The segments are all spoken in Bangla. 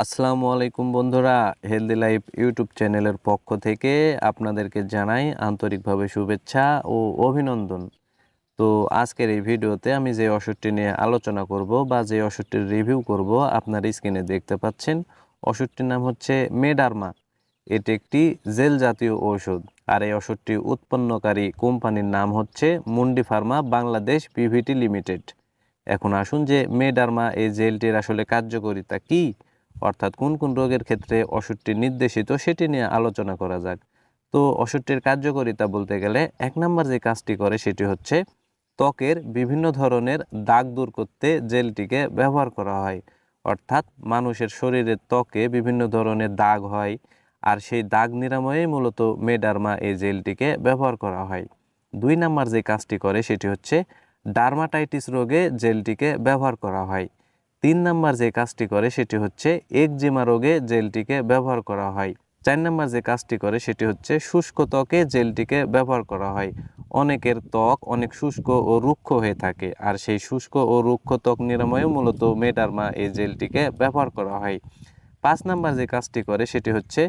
আসসালামু আলাইকুম বন্ধুরা, হেলদি লাইফ ইউটিউব চ্যানেলের পক্ষ থেকে আপনাদেরকে জানাই আন্তরিকভাবে শুভেচ্ছা ও অভিনন্দন। তো আজকের এই ভিডিওতে আমি যে ওষুধটি নিয়ে আলোচনা করব বা যে ওষুধটির রিভিউ করব আপনার স্ক্রিনে দেখতে পাচ্ছেন। ওষুধটির নাম হচ্ছে মেডারমা। এটি একটি জেল জাতীয় ঔষধ। আর এই ওষুধটি উৎপন্নকারী কোম্পানির নাম হচ্ছে মুন্ডি ফার্মা বাংলাদেশ পিভিটি লিমিটেড। এখন আসুন যে মেডারমা এই জেলটির আসলে কার্যকারিতা কী, অর্থাৎ কোন কোন রোগের ক্ষেত্রে ওষুধটি নির্দেশিত সেটি নিয়ে আলোচনা করা যাক। তো ওষুধটির কার্যকারিতা বলতে গেলে 1 নম্বর যে কাজটি করে সেটি হচ্ছে ত্বকের বিভিন্ন ধরনের দাগ দূর করতে জেলটিকে ব্যবহার করা হয়। অর্থাৎ মানুষের শরীরের ত্বকে বিভিন্ন ধরনের দাগ হয়, আর সেই দাগ নিরাময়েই মূলত মেডারমা এই জেলটিকে ব্যবহার করা হয়। 2 নম্বর যে কাজটি করে সেটি হচ্ছে ডার্মাটাইটিস রোগে জেলটিকে ব্যবহার করা হয়। 3 নম্বর যে কাজটি করে সেটি হচ্ছে একজিমা রোগে জেলটিকে ব্যবহার করা হয়। 4 নম্বর যে কাজটি করে সেটি হচ্ছে শুষ্ক ত্বকে জেলটিকে ব্যবহার করা হয়। অনেকের ত্বক অনেক শুষ্ক ও রুক্ষ হয়ে থাকে, আর সেই শুষ্ক ও রুক্ষ ত্বক নিরাময়ে মূলত মেডারমা এই জেলটিকে ব্যবহার করা হয়। 5 নম্বর যে কাজটি করে সেটি হচ্ছে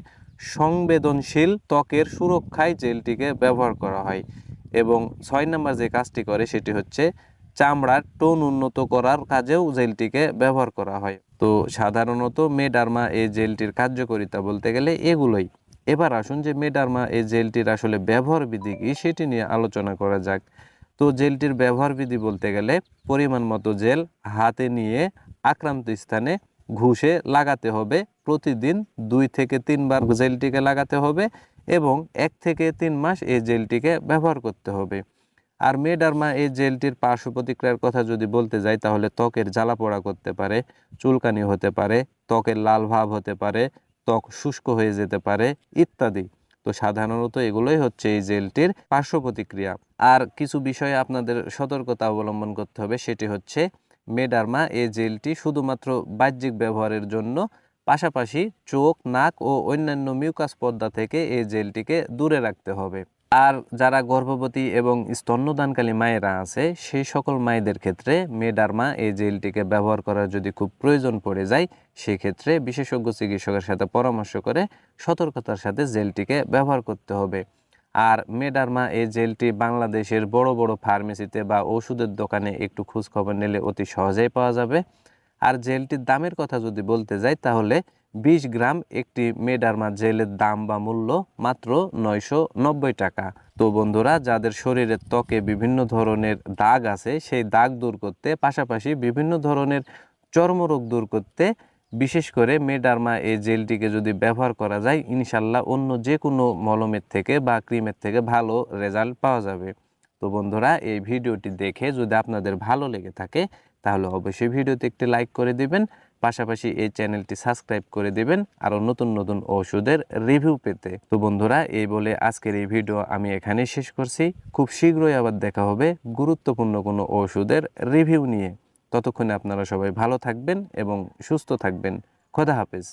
সংবেদনশীল ত্বকের সুরক্ষায় জেলটিকে ব্যবহার করা হয়। এবং 6 নম্বর যে কাজটি করে সেটি হচ্ছে চামড়ার টোন উন্নত করার কাজেও জেলটিকে ব্যবহার করা হয়। তো সাধারণত মেডারমা এই জেলটির কার্যকারিতা বলতে গেলে এগুলোই। এবার আসুন যে মেডারমা এই জেলটির আসলে ব্যবহার বিধি কী সেটি নিয়ে আলোচনা করা যাক। তো জেলটির ব্যবহার বিধি বলতে গেলে পরিমাণ মতো জেল হাতে নিয়ে আক্রান্ত স্থানে ঘুষে লাগাতে হবে। প্রতিদিন 2 থেকে 3 বার জেলটিকে লাগাতে হবে এবং 1 থেকে 3 মাস এই জেলটিকে ব্যবহার করতে হবে। আর মেডারমা এই জেলটির পার্শ্ব প্রতিক্রিয়ার কথা যদি বলতে যাই তাহলে ত্বকের জ্বালাপোড়া করতে পারে, চুলকানি হতে পারে, ত্বকের লাল ভাব হতে পারে, ত্বক শুষ্ক হয়ে যেতে পারে ইত্যাদি। তো সাধারণত এগুলোই হচ্ছে এই জেলটির পার্শ্ব প্রতিক্রিয়া। আর কিছু বিষয়ে আপনাদের সতর্কতা অবলম্বন করতে হবে, সেটি হচ্ছে মেডারমা এই জেলটি শুধুমাত্র বাহ্যিক ব্যবহারের জন্য, পাশাপাশি চোখ, নাক ও অন্যান্য মিউকাস পর্দা থেকে এই জেলটিকে দূরে রাখতে হবে। আর যারা গর্ভবতী এবং স্তন্যদানকালী মায়েরা আছে সেই সকল মায়েদের ক্ষেত্রে মেডারমা এই জেলটিকে ব্যবহার করার যদি খুব প্রয়োজন পড়ে যায়, সেক্ষেত্রে বিশেষজ্ঞ চিকিৎসকের সাথে পরামর্শ করে সতর্কতার সাথে জেলটিকে ব্যবহার করতে হবে। আর মেডারমা এই জেলটি বাংলাদেশের বড় বড় ফার্মেসিতে বা ওষুধের দোকানে একটু খোঁজখবর নিলে অতি সহজেই পাওয়া যাবে। আর জেলটির দামের কথা যদি বলতে যাই তাহলে 20 গ্রাম একটি মেডারমা জেলের দাম বা মূল্য মাত্র 990 টাকা। তো বন্ধুরা, যাদের শরীরের ত্বকে বিভিন্ন ধরনের দাগ আছে সেই দাগ দূর করতে, পাশাপাশি বিভিন্ন ধরনের চর্মরোগ দূর করতে বিশেষ করে মেডারমা এই জেলটিকে যদি ব্যবহার করা যায়, ইনশাল্লাহ অন্য যে কোনো মলমের থেকে বা ক্রিমের থেকে ভালো রেজাল্ট পাওয়া যাবে। তো বন্ধুরা, এই ভিডিওটি দেখে যদি আপনাদের ভালো লেগে থাকে তাহলে অবশ্যই ভিডিওতে একটি লাইক করে দিবেন, পাশাপাশি এই চ্যানেলটি সাবস্ক্রাইব করে দিবেন আরও নতুন নতুন ওষুধের রিভিউ পেতে। তো বন্ধুরা, এই বলে আজকের এই ভিডিও আমি এখানেই শেষ করছি। খুব শীঘ্রই আবার দেখা হবে গুরুত্বপূর্ণ কোনো ওষুধের রিভিউ নিয়ে। ততক্ষণে আপনারা সবাই ভালো থাকবেন এবং সুস্থ থাকবেন। খোদা হাফেজ।